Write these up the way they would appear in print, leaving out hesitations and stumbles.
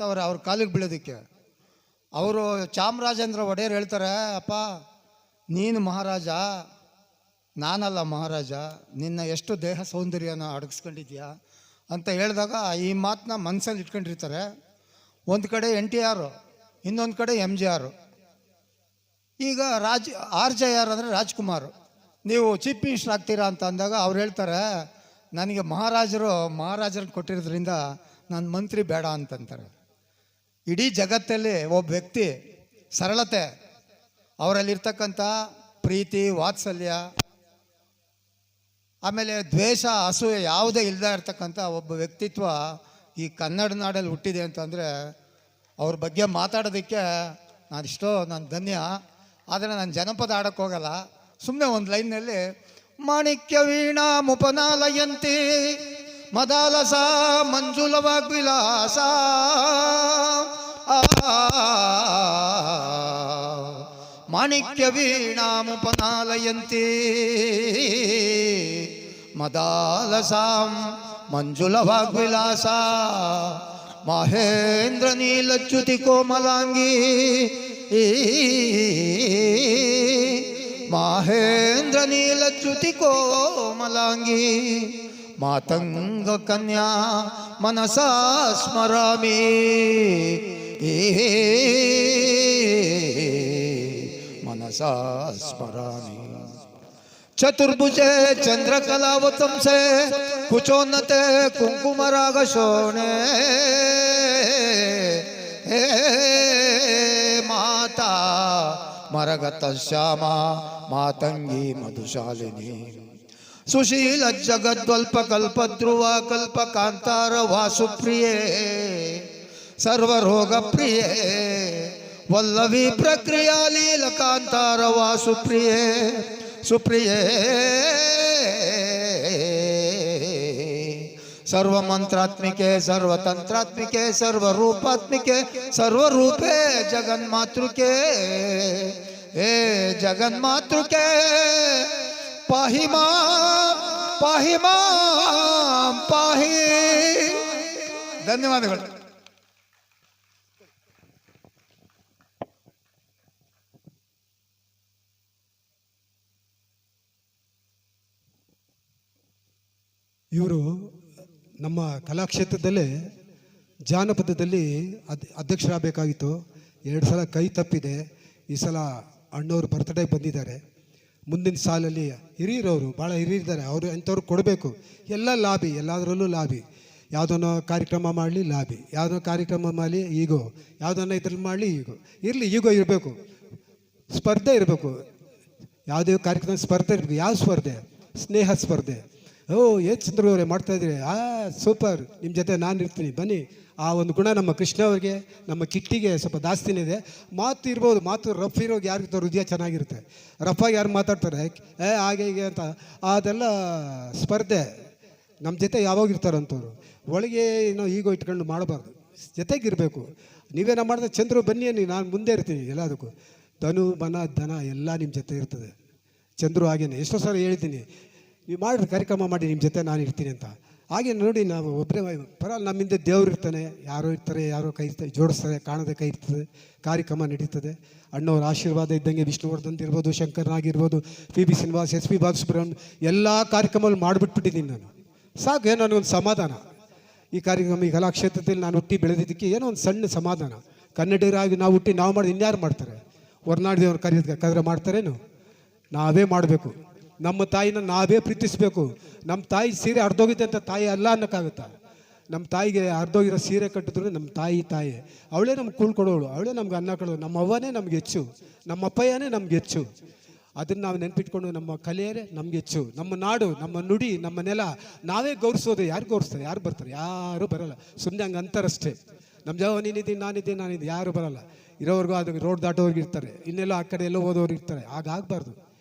ಅವ್ರ ಕಾಲಿಗೆ ಬೀಳೋದಕ್ಕೆ. ಅವರು ಚಾಮರಾಜೇಂದ್ರ ಒಡೆಯರ್ ಹೇಳ್ತಾರೆ, ಅಪ್ಪ ನೀನು ಮಹಾರಾಜ, ನಾನಲ್ಲ ಮಹಾರಾಜ, ನಿನ್ನ ಎಷ್ಟು ದೇಹ ಸೌಂದರ್ಯನ ಅಡಗಿಸ್ಕೊಂಡಿದ್ಯಾ ಅಂತ ಹೇಳಿದಾಗ ಈ ಮಾತನ್ನ ಮನಸ್ಸಲ್ಲಿ ಇಟ್ಕೊಂಡಿರ್ತಾರೆ. ಒಂದು ಕಡೆ NTR, ಇನ್ನೊಂದು ಕಡೆ MGR. ಈಗ RJR ಅಂದರೆ ರಾಜ್ಕುಮಾರ್, ನೀವು ಚೀಫ್ ಮಿನಿಸ್ಟರ್ ಆಗ್ತೀರಾ ಅಂತ ಅಂದಾಗ ಅವ್ರು ಹೇಳ್ತಾರೆ, ನನಗೆ ಮಹಾರಾಜರನ್ನ ಕೊಟ್ಟಿರೋದ್ರಿಂದ ನಾನು ಮಂತ್ರಿ ಬೇಡ ಅಂತಂತಾರೆ. ಇಡೀ ಜಗತ್ತಲ್ಲಿ ಒಬ್ಬ ವ್ಯಕ್ತಿ ಸರಳತೆ, ಅವರಲ್ಲಿರ್ತಕ್ಕಂಥ ಪ್ರೀತಿ, ವಾತ್ಸಲ್ಯ, ಆಮೇಲೆ ದ್ವೇಷ, ಅಸೂಯೆ ಯಾವುದೇ ಇಲ್ಲದೆ ಇರ್ತಕ್ಕಂಥ ಒಬ್ಬ ವ್ಯಕ್ತಿತ್ವ ಈ ಕನ್ನಡ ನಾಡಲ್ಲಿ ಹುಟ್ಟಿದೆ ಅಂತಂದರೆ ಅವ್ರ ಬಗ್ಗೆ ಮಾತಾಡೋದಕ್ಕೆ ನಾನು ಧನ್ಯ. ಆದರೆ ನಾನು ಜನಪದ ಆಡೋಕ್ಕೆ ಹೋಗಲ್ಲ. ಸುಮ್ಮನೆ ಒಂದು ಲೈನ್ನಲ್ಲಿ ಮಾಣಿಕ್ಯ ವೀಣಾ ಮುಪನಾಲಯಂತಿ ಮದಾಲಸ ಮಂಜುಲವಾಗ್ವಿಲಾಸ ಮಾಣಿಕ್ಯ ವೀಣಾ ಮುಪನಾಲಯಂತಿ ಮದಾಲಸಾಂ ಮಂಜುಲವಾಗ್ವಿಲಾಸ ಮಹೇಂದ್ರ ನೀಲಚ್ಯುತಿ ಕೋಮಲಾಂಗಿ ಮಹೇಂದ್ರ ನೀಲಚ್ಯುತಿ ಕೋಮಲಾಂಗಿ ಮಾತಂಗ ಕನ್ಯಾ ಮನಸಾ ಸ್ಮರಾಮಿ ಮನಸಾ ಸ್ಮರಾಮಿ ಚತುರ್ಭುಜೆ ಚಂದ್ರಕಲಾವತಂಸೆ ಕುಚೋನ್ನತೆ ಕುಂಕುಮರಾಗ ಶೋಣೆ ಮಾತಾ ಮರಗತ ಶ್ಯಾಮ ಮಾತಂಗಿ ಮಧುಶಾಲಿನಿ ಸುಶೀಲ ಜಗದ್ವಲ್ಪ ಕಲ್ಪಧ್ರುವ ಕಲ್ಪ ಕಾಂತಾರ ವಾಸುಪ್ರಿಯೇ ಸರ್ವರೋಗ ಪ್ರಿಯೇ ವಲ್ಲವಿ ಪ್ರಕ್ರಿಯಾ ಲೀಲ ಕಾಂತಾರ ವಾಸುಪ್ರಿಯೇ ಸುಪ್ರಿಯೇ ಸರ್ವಮಂತ್ರಾತ್ಮಿಕೆ ಸರ್ವತಂತ್ರಾತ್ಮಿಕೆ ಸರ್ವರೂಪಾತ್ಮಿಕೆ ಸರ್ವರೂಪೇ ಜಗನ್ಮಾತೃಕೆ ಹೇ ಜಗನ್ಮಾತೃಕೆ ಪಾಹಿ ಮಾಂ ಪಾಹಿ ಮಾಂ ಪಾಹಿ. ಧನ್ಯವಾದಗಳು. ಇವರು ನಮ್ಮ ಕಲಾಕ್ಷೇತ್ರದಲ್ಲೇ ಜಾನಪದದಲ್ಲಿ ಅಧ್ಯಕ್ಷರಾಗಬೇಕಾಗಿತ್ತು. 2 ಸಲ ಕೈ ತಪ್ಪಿದೆ. ಈ ಸಲ ಅಣ್ಣವರು ಬರ್ತ್ಡೇ ಬಂದಿದ್ದಾರೆ. ಮುಂದಿನ ಸಾಲಲ್ಲಿ ಹಿರಿಯರವರು ಭಾಳ ಹಿರಿಯರಿದ್ದಾರೆ, ಅವರು ಅಂಥವ್ರು ಕೊಡಬೇಕು. ಎಲ್ಲ ಲಾಬಿ, ಎಲ್ಲದರಲ್ಲೂ ಲಾಬಿ. ಯಾವುದನ್ನೋ ಕಾರ್ಯಕ್ರಮ ಮಾಡಲಿ ಲಾಬಿ, ಯಾವುದೋ ಕಾರ್ಯಕ್ರಮ ಮಾಡಲಿ ಈಗೋ, ಯಾವುದನ್ನ ಇದ್ರಲ್ಲಿ ಮಾಡಲಿ ಇರಲಿ ಈಗೋ ಇರಬೇಕು, ಸ್ಪರ್ಧೆ ಇರಬೇಕು. ಯಾವುದೇ ಕಾರ್ಯಕ್ರಮ ಸ್ಪರ್ಧೆ ಇರಬೇಕು. ಯಾವ ಸ್ಪರ್ಧೆ? ಸ್ನೇಹ ಸ್ಪರ್ಧೆ. ಏನು ಚಂದ್ರು ಅವರೇ ಮಾಡ್ತಾಯಿದ್ರಿ, ಸೂಪರ್, ನಿಮ್ಮ ಜೊತೆ ನಾನು ಇರ್ತೀನಿ ಬನ್ನಿ. ಆ ಒಂದು ಗುಣ ನಮ್ಮ ಕೃಷ್ಣ ಅವ್ರಿಗೆ, ನಮ್ಮ ಕಿಟ್ಟಿಗೆ ಸ್ವಲ್ಪ ಜಾಸ್ತಿನೇ ಇದೆ. ಮಾತು ಇರ್ಬೋದು, ಮಾತು ರಫ್ ಇರೋಗಿ ಯಾರಿಗಿರ್ತಾರೆ, ಹೃದಯ ಚೆನ್ನಾಗಿರುತ್ತೆ. ರಫಾಗಿ ಯಾರು ಮಾತಾಡ್ತಾರೆ ಹಾಗೆ ಹೀಗೆ ಅಂತ, ಅದೆಲ್ಲ ಸ್ಪರ್ಧೆ. ನಮ್ಮ ಜೊತೆ ಯಾವಾಗ ಇರ್ತಾರಂಥವ್ರು. ಒಳಗೆ ಏನೋ ಈಗೋ ಇಟ್ಕೊಂಡು ಮಾಡಬಾರ್ದು, ಜೊತೆಗಿರಬೇಕು. ನೀವೇನೋ ಮಾಡಿದ್ರೆ ಚಂದ್ರು ಬನ್ನಿ ಅನ್ನಿ, ನಾನು ಮುಂದೆ ಇರ್ತೀನಿ ಎಲ್ಲದಕ್ಕೂ. ಧನು ಮನ ಧನ ಎಲ್ಲ ನಿಮ್ಮ ಜೊತೆ ಇರ್ತದೆ. ಚಂದ್ರು ಹಾಗೇನೆ ಎಷ್ಟೋ ಸಲ ಹೇಳ್ತೀನಿ, ನೀವು ಮಾಡಿದ್ರೆ ಕಾರ್ಯಕ್ರಮ ಮಾಡಿ ನಿಮ್ಮ ಜೊತೆ ನಾನು ಇರ್ತೀನಿ ಅಂತ. ಹಾಗೆ ನೋಡಿ, ನಾವು ಒಬ್ಬರೇ ಪರಲ್ಲ, ನಮ್ಮಿಂದ ದೇವ್ರು ಇರ್ತಾನೆ, ಯಾರೋ ಇರ್ತಾರೆ, ಯಾರೋ ಕೈ ಜೋಡಿಸ್ತಾರೆ, ಕಾಣದೆ ಕೈ ಇರ್ತದೆ, ಕಾರ್ಯಕ್ರಮ ನಡೀತದೆ. ಅಣ್ಣವ್ರ ಆಶೀರ್ವಾದ ಇದ್ದಂಗೆ ವಿಷ್ಣುವರ್ಧನ್ ಇರ್ಬೋದು, ಶಂಕರ್ನಾಗಿರ್ಬೋದು, PB ಶ್ರೀನಿವಾಸ್, SP ಬಾಲಸುಬ್ರಹ್ಮಣ್ಯ, ಎಲ್ಲ ಕಾರ್ಯಕ್ರಮಗಳು ಮಾಡಿಬಿಟ್ಬಿಟ್ಟಿದ್ದೀನಿ ನಾನು. ಸಾಕು, ಏನೋ ನನಗೊಂದು ಸಮಾಧಾನ. ಈ ಕಾರ್ಯಕ್ರಮ, ಈ ಕಲಾಕ್ಷೇತ್ರದಲ್ಲಿ ನಾನು ಹುಟ್ಟಿ ಬೆಳೆದಿದ್ದಕ್ಕೆ ಏನೋ ಒಂದು ಸಣ್ಣ ಸಮಾಧಾನ. ಕನ್ನಡಿಗರಾಗಿ ನಾವು ಹುಟ್ಟಿ ನಾವು ಮಾಡಿ ಇನ್ಯಾರು ಮಾಡ್ತಾರೆ? ಹೊರನಾಡಿದವ್ರು ಕರೆದ್ರೆ ಮಾಡ್ತಾರೇನು? ನಾವೇ ಮಾಡಬೇಕು. ನಮ್ಮ ತಾಯಿನ ನಾವೇ ಪ್ರೀತಿಸಬೇಕು. ನಮ್ಮ ತಾಯಿ ಸೀರೆ ಅರ್ಧೋಗಿದೆ ಅಂತ ತಾಯಿ ಅಲ್ಲ ಅನ್ನೋಕ್ಕಾಗುತ್ತಾ? ನಮ್ಮ ತಾಯಿಗೆ ಅರ್ಧೋಗಿರೋ ಸೀರೆ ಕಟ್ಟಿದ್ರು ನಮ್ಮ ತಾಯಿ ಅವಳೇ ನಮ್ಗೆ ಕೊಡೋಳು, ಅವಳೇ ನಮ್ಗೆ ಅನ್ನ ಕೊಡೋಳು. ನಮ್ಮ ಅವ್ವನೇ ನಮ್ಗೆ ಹೆಚ್ಚು, ನಮ್ಮ ಅಪ್ಪಯ್ಯನೇ ನಮ್ಗೆ ಹೆಚ್ಚು. ಅದನ್ನು ನಾವು ನೆನ್ಪಿಟ್ಕೊಂಡು ನಮ್ಮ ಕಲೆಯರೇ ನಮ್ಗೆ ಹೆಚ್ಚು. ನಮ್ಮ ನಾಡು, ನಮ್ಮ ನುಡಿ, ನಮ್ಮ ನೆಲ ನಾವೇ ಗೌರವಿಸೋದು. ಯಾರು ಗೌರವಿಸ್ತಾರೆ? ಯಾರು ಬರ್ತಾರೆ? ಯಾರೂ ಬರೋಲ್ಲ. ಸುಮ್ಮನೆ ಹಂಗೆ ಅಂತಾರಷ್ಟೇ. ನಮ್ಮ ಜಾವ ನೀನಿದ್ದೀನಿ, ನಾನಿದ್ದೀನಿ, ಯಾರು ಬರೋಲ್ಲ. ಇರೋವ್ರಿಗೂ ಅದು ರೋಡ್ ದಾಟೋರ್ಗೆ ಇರ್ತಾರೆ, ಇನ್ನೆಲ್ಲ ಆ ಕಡೆ ಎಲ್ಲೋ ಹೋದವ್ರು ಇರ್ತಾರೆ. ಆಗಬಾರ್ದು.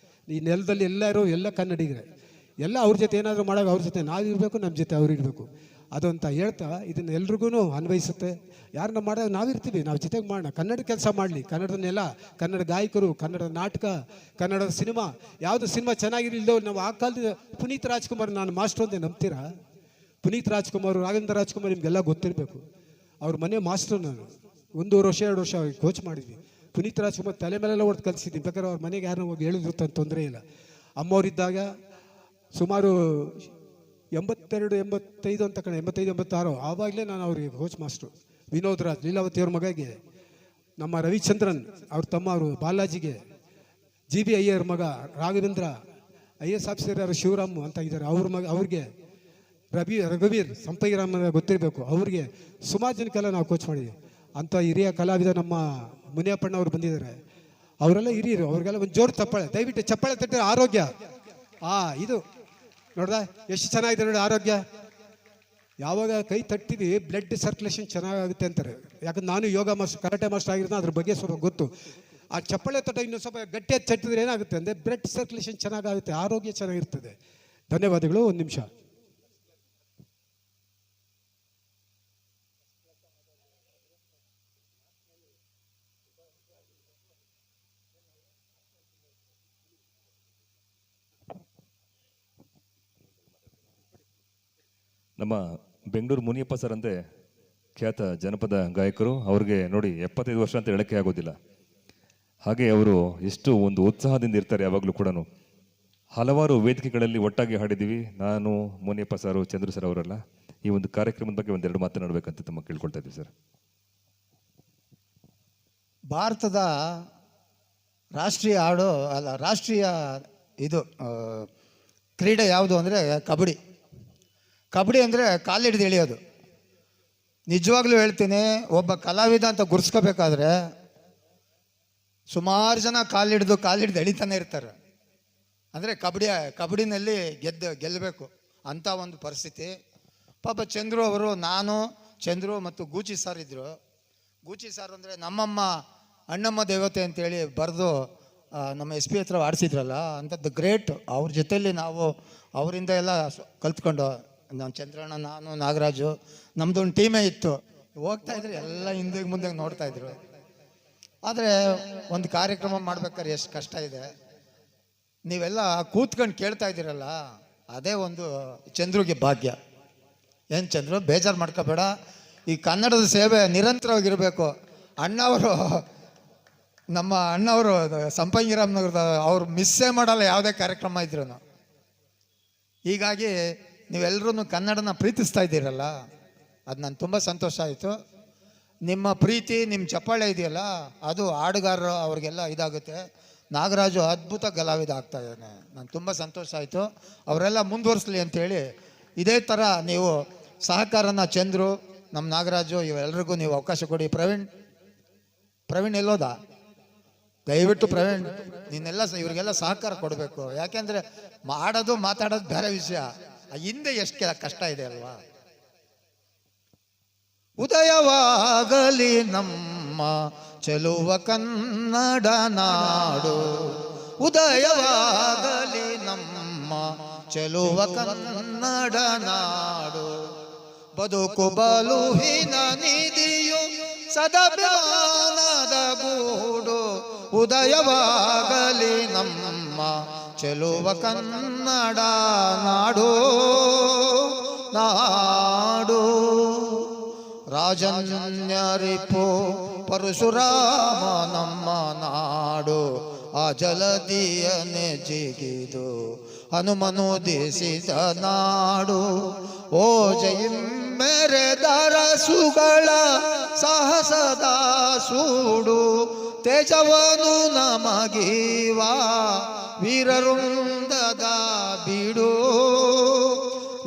ಈ ನೆಲದಲ್ಲಿ ಎಲ್ಲ ಕನ್ನಡಿಗರೇ, ಎಲ್ಲ ಅವ್ರ ಜೊತೆ ಏನಾದರೂ ಮಾಡೋದು, ಅವ್ರ ಜೊತೆ ನಾವಿರಬೇಕು, ನಮ್ಮ ಜೊತೆ ಅವ್ರು ಇರಬೇಕು. ಅದು ಅಂತ ಹೇಳ್ತಾ ಇದನ್ನು ಎಲ್ರಿಗೂ ಅನ್ವಯಿಸುತ್ತೆ. ಯಾರನ್ನ ಮಾಡೋದು ನಾವಿರ್ತೀವಿ, ನಾವು ಜೊತೆಗೆ ಮಾಡೋಣ. ಕನ್ನಡ ಕೆಲಸ ಮಾಡಲಿ, ಕನ್ನಡದ ನೆಲ, ಕನ್ನಡ ಗಾಯಕರು, ಕನ್ನಡ ನಾಟಕ, ಕನ್ನಡದ ಸಿನಿಮಾ. ಯಾವುದು ಸಿನಿಮಾ ಚೆನ್ನಾಗಿರಲಿಲ್ಲ ನಾವು ಆ ಕಾಲದ ಪುನೀತ್ ರಾಜ್ಕುಮಾರ್ ನಾನು ಮಾಸ್ಟ್ರು ಅಂತ ನಂಬ್ತೀರಾ? ಪುನೀತ್ ರಾಜ್ಕುಮಾರ್, ರಾಘವೇಂದ್ರ ರಾಜ್ಕುಮಾರ್ ನಿಮಗೆಲ್ಲ ಗೊತ್ತಿರಬೇಕು. ಅವ್ರ ಮನೆ ಮಾಸ್ಟರ್ ನಾನು 1.5 ವರ್ಷ 2 ವರ್ಷ ಅವ್ರಿಗೆ ಕೋಚ್ ಮಾಡಿದ್ವಿ. ಪುನೀತ್ ರಾಜ್ಕುಮಾರ್ ತಲೆ ಮೇಲೆಲ್ಲ ಹೊಡೆದು ಕಲಿಸಿದ್ದೀನಿ. ಬೇಕಾದ್ರೆ ಅವ್ರ ಮನೆಗೆ ಯಾರನ್ನ ಹೋಗಿ ಹೇಳಿದ್ರು ತೊಂದರೆ ಇಲ್ಲ. ಅಮ್ಮವರಿದ್ದಾಗ ಸುಮಾರು 82 85 ಅಂತ ಕಣೆ, 85 86 ಆವಾಗಲೇ ನಾನು ಅವ್ರಿಗೆ ಕೋಚ್ ಮಾಸ್ಟ್ರು. ವಿನೋದ್ ರಾಜ್ ಲೀಲಾವತಿ ಅವ್ರ ಮಗಗೆ, ನಮ್ಮ ರವಿಚಂದ್ರನ್ ಅವ್ರ ತಮ್ಮ ಅವರು ಬಾಲಾಜಿಗೆ, GB ಅಯ್ಯರ್ ಮಗ ರಾಘವೇಂದ್ರ, IAS ಆಫೀಸರ್ ಯಾರು ಶಿವರಾಮ್ ಅಂತ ಇದ್ದಾರೆ ಅವ್ರ ಮಗ, ಅವ್ರಿಗೆ ರಘುವೀರ್ ಸಂಪೈರಾಮನ ಗೊತ್ತಿರಬೇಕು, ಅವ್ರಿಗೆ ಸುಮಾರು ಜನಕ್ಕೆಲ್ಲ ನಾವು ಕೋಚ್ ಮಾಡಿದ್ವಿ. ಅಂಥ ಹಿರಿಯ ಕಲಾವಿದ ನಮ್ಮ ಮುನಿಯಪ್ಪಣ್ಣ ಅವರು ಬಂದಿದ್ದಾರೆ. ಅವರೆಲ್ಲ ಹಿರಿಯರು, ಅವ್ರಿಗೆಲ್ಲ ಒಂದು ಜೋರು ಚಪ್ಪಾಳೆ, ದಯವಿಟ್ಟು ಚಪ್ಪಾಳೆ ತಟ್ಟೆ. ಆರೋಗ್ಯ ಇದು ನೋಡ್ದ ಎಷ್ಟು ಚೆನ್ನಾಗಿದೆ ನೋಡಿ ಆರೋಗ್ಯ. ಯಾವಾಗ ಕೈ ತಟ್ತೀವಿ ಬ್ಲಡ್ ಸರ್ಕ್ಯುಲೇಷನ್ ಚೆನ್ನಾಗುತ್ತೆ ಅಂತಾರೆ. ಯಾಕಂದ್ರೆ ನಾನು ಯೋಗ ಮಾಸ್ಟರ್, ಕರಾಟೆ ಮಾಸ್ಟರ್ ಆಗಿರೋದು, ಅದ್ರ ಬಗ್ಗೆ ಸ್ವಲ್ಪ ಗೊತ್ತು. ಆ ಚಪ್ಪಾಳೆ ತಟ್ಟ ಇನ್ನೂ ಸ್ವಲ್ಪ ಗಟ್ಟಿಯಾಗಿ ತಟ್ಟಿದ್ರೆ ಏನಾಗುತ್ತೆ ಅಂದರೆ ಬ್ಲಡ್ ಸರ್ಕ್ಯುಲೇಷನ್ ಚೆನ್ನಾಗುತ್ತೆ, ಆರೋಗ್ಯ ಚೆನ್ನಾಗಿರ್ತದೆ. ಧನ್ಯವಾದಗಳು. 1 ನಿಮಿಷ. ನಮ್ಮ ಬೆಂಗಳೂರು ಮುನಿಯಪ್ಪ ಸರ್ ಅಂತೆ ಖ್ಯಾತ ಜನಪದ ಗಾಯಕರು. ಅವ್ರಿಗೆ ನೋಡಿ 75 ವರ್ಷ ಅಂತ ಹೇಳಕ್ಕೆ ಆಗೋದಿಲ್ಲ. ಹಾಗೆ ಅವರು ಎಷ್ಟು ಒಂದು ಉತ್ಸಾಹದಿಂದ ಇರ್ತಾರೆ ಯಾವಾಗಲೂ ಕೂಡ. ಹಲವಾರು ವೇದಿಕೆಗಳಲ್ಲಿ ಒಟ್ಟಾಗಿ ಹಾಡಿದ್ದೀವಿ, ನಾನು, ಮುನಿಯಪ್ಪ ಸರ್, ಚಂದ್ರು ಸರ್ ಅವರೆಲ್ಲ. ಈ ಒಂದು ಕಾರ್ಯಕ್ರಮದ ಬಗ್ಗೆ 1-2 ಮಾತನಾಡಬೇಕಂತ ತಮ್ಮ ಕೇಳ್ಕೊಳ್ತಾ ಇದ್ದೀವಿ ಸರ್. ಭಾರತದ ರಾಷ್ಟ್ರೀಯ ಹಾಡು ಅಲ್ಲ, ರಾಷ್ಟ್ರೀಯ ಇದು ಕ್ರೀಡೆ ಯಾವುದು ಅಂದರೆ ಕಬಡ್ಡಿ. ಕಬಡ್ಡಿ ಅಂದರೆ ಕಾಲಿಡ್ದು ಎಳೆಯೋದು. ನಿಜವಾಗ್ಲೂ ಹೇಳ್ತೀನಿ, ಒಬ್ಬ ಕಲಾವಿದ ಅಂತ ಗುರ್ಸ್ಕೋಬೇಕಾದ್ರೆ ಸುಮಾರು ಜನ ಕಾಲಿಡ್ದು ಎಳಿತಾನೆ ಇರ್ತಾರೆ. ಅಂದರೆ ಕಬಡ್ಡಿನಲ್ಲಿ ಗೆಲ್ಲಬೇಕು ಅಂತ ಒಂದು ಪರಿಸ್ಥಿತಿ. ಪಾಪ ಚಂದ್ರು ಅವರು, ನಾನು, ಚಂದ್ರು ಮತ್ತು ಗೂಚಿ ಸರ್ ಇದ್ದರು. ಗೂಚಿ ಸರ್ ಅಂದರೆ ನಮ್ಮಮ್ಮ ಅಣ್ಣಮ್ಮ ದೇವತೆ ಅಂತೇಳಿ ಬರೆದು ನಮ್ಮ SP ಹತ್ರ ಆಡಿಸಿದ್ರಲ್ಲ, ಅಂಥದ್ದು ಗ್ರೇಟ್. ಅವ್ರ ಜೊತೆಯಲ್ಲಿ ನಾವು ಅವರಿಂದ ಎಲ್ಲ ಕಲ್ತ್ಕೊಂಡು, ನಾನು ಚಂದ್ರಣ್ಣ, ನಾನು, ನಾಗರಾಜು, ನಮ್ಮದೊಂದು ಟೀಮೇ ಇತ್ತು. ಹೋಗ್ತಾಯಿದ್ರು ಎಲ್ಲ ಹಿಂದೆ ಮುಂದೆ ನೋಡ್ತಾಯಿದ್ರು. ಆದರೆ ಒಂದು ಕಾರ್ಯಕ್ರಮ ಮಾಡ್ಬೇಕಾದ್ರೆ ಎಷ್ಟು ಕಷ್ಟ ಇದೆ. ನೀವೆಲ್ಲ ಕೂತ್ಕೊಂಡು ಕೇಳ್ತಾ ಇದ್ದೀರಲ್ಲ, ಅದೇ ಒಂದು ಚಂದ್ರುಗೆ ಭಾಗ್ಯ. ಏನು ಚಂದ್ರು, ಬೇಜಾರು ಮಾಡ್ಕೋಬೇಡ. ಈ ಕನ್ನಡದ ಸೇವೆ ನಿರಂತರವಾಗಿರಬೇಕು. ಅಣ್ಣವರು, ನಮ್ಮ ಅಣ್ಣವರು ಸಂಪಂಗಿರಾಮ್ನಗರದ, ಅವ್ರು ಮಿಸ್ಸೇ ಮಾಡಲ್ಲ ಯಾವುದೇ ಕಾರ್ಯಕ್ರಮ ಇದ್ರೂ. ಹೀಗಾಗಿ ನೀವೆಲ್ಲರೂ ಕನ್ನಡನ ಪ್ರೀತಿಸ್ತಾ ಇದ್ದೀರಲ್ಲ, ಅದು ನಾನು ತುಂಬ ಸಂತೋಷ ಆಯಿತು. ನಿಮ್ಮ ಪ್ರೀತಿ, ನಿಮ್ಮ ಚಪ್ಪಾಳೆ ಇದೆಯಲ್ಲ, ಅದು ಹಾಡುಗಾರರು ಅವ್ರಿಗೆಲ್ಲ ಇದಾಗುತ್ತೆ. ನಾಗರಾಜು ಅದ್ಭುತ ಕಲಾವಿದ ಆಗ್ತಾ ಇದ್ದಾನೆ. ನಾನು ತುಂಬ ಸಂತೋಷ ಆಯಿತು. ಅವರೆಲ್ಲ ಮುಂದುವರಿಸಲಿ ಅಂಥೇಳಿ ಇದೇ ಥರ ನೀವು ಸಹಕಾರನ, ಚಂದ್ರು, ನಮ್ಮ ನಾಗರಾಜು, ಇವೆಲ್ಲರಿಗೂ ನೀವು ಅವಕಾಶ ಕೊಡಿ. ಪ್ರವೀಣ್ ಎಲ್ಲೋದ? ದಯವಿಟ್ಟು ಪ್ರವೀಣ್, ನೀನೆಲ್ಲ ಇವರಿಗೆಲ್ಲ ಸಹಕಾರ ಕೊಡಬೇಕು. ಯಾಕೆಂದರೆ ಮಾಡೋದು ಮಾತಾಡೋದು ಬೇರೆ ವಿಷಯ, ಹಿಂದೆ ಎಷ್ಟು ಕಷ್ಟ ಇದೆ ಅಲ್ವಾ. ಉದಯವಾಗಲಿ ನಮ್ಮ ಚೆಲುವ ಕನ್ನಡ ನಾಡು, ಉದಯವಾಗಲಿ ನಮ್ಮ ಚೆಲುವ ಕನ್ನಡ ನಾಡು. ಬದುಕು ಬಲುಹಿನ ನಿಧಿಯು ಸದಭಿಮಾನದ ಗೂಡು, ಉದಯವಾಗಲಿ ನಮ್ಮ ಚೆಲುವ ಕನ್ನಡ ನಾಡು ನಾಡು. ರಾಜನ್ಯರಿಪೋ ಪರಶುರಾಮ ನಮ್ಮ ನಾಡು, ಆ ಜಲದಿಯನೆ ಜಿಗಿದು ಹನುಮನುದಿಸಿದ ನಾಡು. ಓ ಜಯಿಮ್ಮೆರೆದರ ಸುಗಳ ಸಾಹಸದ ಸೂಡು, ತೇಜವನು ನಮಗೀವ ವೀರರುಂದದ ಬೀಡು,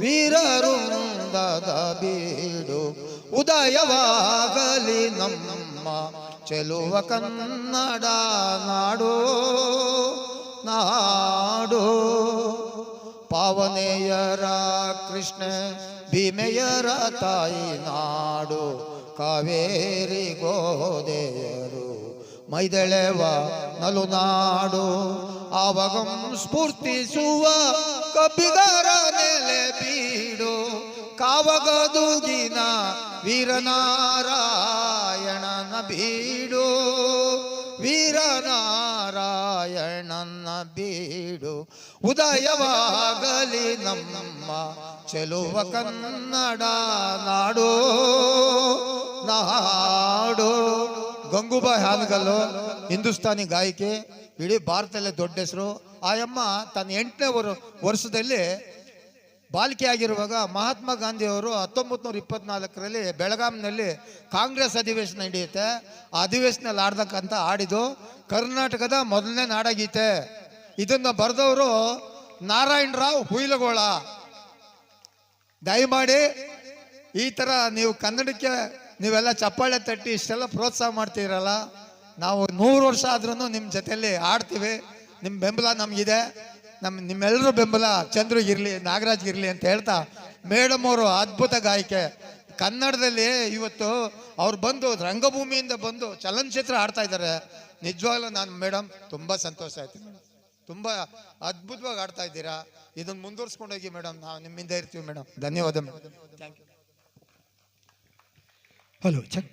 ವೀರರುಂದದ ಬೀಡು. ಉದಯವಾಗಲಿ ನಮ್ಮ ಚೆಲುವ ಕನ್ನಡ ನಾಡು ನಾಡು. ಪಾವನೆಯರ ಕೃಷ್ಣ ಭೀಮೆಯರ ತಾಯಿ ನಾಡು, ಕಾವೇರಿ ಗೋದೆಯರು ಮೈದಳೆವ ನಲುನಾಡು. ಆವಗಂ ಸ್ಫೂರ್ತಿಸುವ ಕಬ್ಬಿಗರ ನೆಲೆ ಬೀಡು, ಕಾವಗದುಗಿನ ವೀರನಾರಾಯಣನ ಬೀಡು, ವೀರನಾರಾಯಣನ ಬೀಡು. ಉದಯವಾಗಲಿ ನಮ್ಮ ಚೆಲುವ ಕನ್ನಡ ನಾಡು ನಾಡು. ಗಂಗೂಬಾಯಿ ಹಾನಗಲ್ಲು ಹಿಂದೂಸ್ತಾನಿ ಗಾಯಕಿ, ಇಡೀ ಭಾರತದಲ್ಲೇ ದೊಡ್ಡ ಹೆಸರು. ಆ ಅಮ್ಮ ತನ್ನ 8ನೇ ವರ್ಷದಲ್ಲಿ ಬಾಲಿಕೆ ಆಗಿರುವಾಗ ಮಹಾತ್ಮ ಗಾಂಧಿಯವರು 1924ರಲ್ಲಿ ಬೆಳಗಾಂನಲ್ಲಿ ಕಾಂಗ್ರೆಸ್ ಅಧಿವೇಶನ ನಡೆಯುತ್ತೆ. ಆ ಅಧಿವೇಶನದಲ್ಲಿ ಆಡ್ದಕ್ಕಂತ ಹಾಡಿದ್ದು ಕರ್ನಾಟಕದ ಮೊದಲನೇ ನಾಡಗೀತೆ. ಇದನ್ನು ಬರೆದವರು ನಾರಾಯಣರಾವ್ ಹುಯಿಲಗೋಳ. ದಯಮಾಡಿ ಈ ಥರ ನೀವು ಕನ್ನಡಕ್ಕೆ ನೀವೆಲ್ಲ ಚಪ್ಪಾಳೆ ತಟ್ಟಿ ಇಷ್ಟೆಲ್ಲ ಪ್ರೋತ್ಸಾಹ ಮಾಡ್ತೀರಲ್ಲ, ನಾವು 100 ವರ್ಷ ಆದ್ರೂ ನಿಮ್ಮ ಜೊತೆಯಲ್ಲಿ ಆಡ್ತೀವಿ. ನಿಮ್ಮ ಬೆಂಬಲ ನಮಗಿದೆ. ನಿಮ್ಮೆಲ್ಲರೂ ಬೆಂಬಲ ಚಂದ್ರಿಗಿರಲಿ, ನಾಗರಾಜ್ಗಿರಲಿ ಅಂತ ಹೇಳ್ತಾ, ಮೇಡಮ್ ಅವರು ಅದ್ಭುತ ಗಾಯಕಿ. ಕನ್ನಡದಲ್ಲಿ ಇವತ್ತು ಅವ್ರು ಬಂದು ರಂಗಭೂಮಿಯಿಂದ ಬಂದು ಚಲನಚಿತ್ರ ಆಡ್ತಾ ಇದ್ದಾರೆ. ನಿಜವಾಗ್ಲೂ ನಾನು ಮೇಡಮ್ ತುಂಬ ಸಂತೋಷ ಆಯ್ತು ಮೇಡಮ್. ತುಂಬ ಅದ್ಭುತವಾಗಿ ಆಡ್ತಾ ಇದ್ದೀರಾ. ಇದನ್ನು ಮುಂದುವರ್ಸ್ಕೊಂಡೋಗಿ ಮೇಡಮ್. ನಾವು ನಿಮ್ಮಿಂದ ಇರ್ತೀವಿ ಮೇಡಮ್. ಧನ್ಯವಾದ madam. Thank you. Hello check.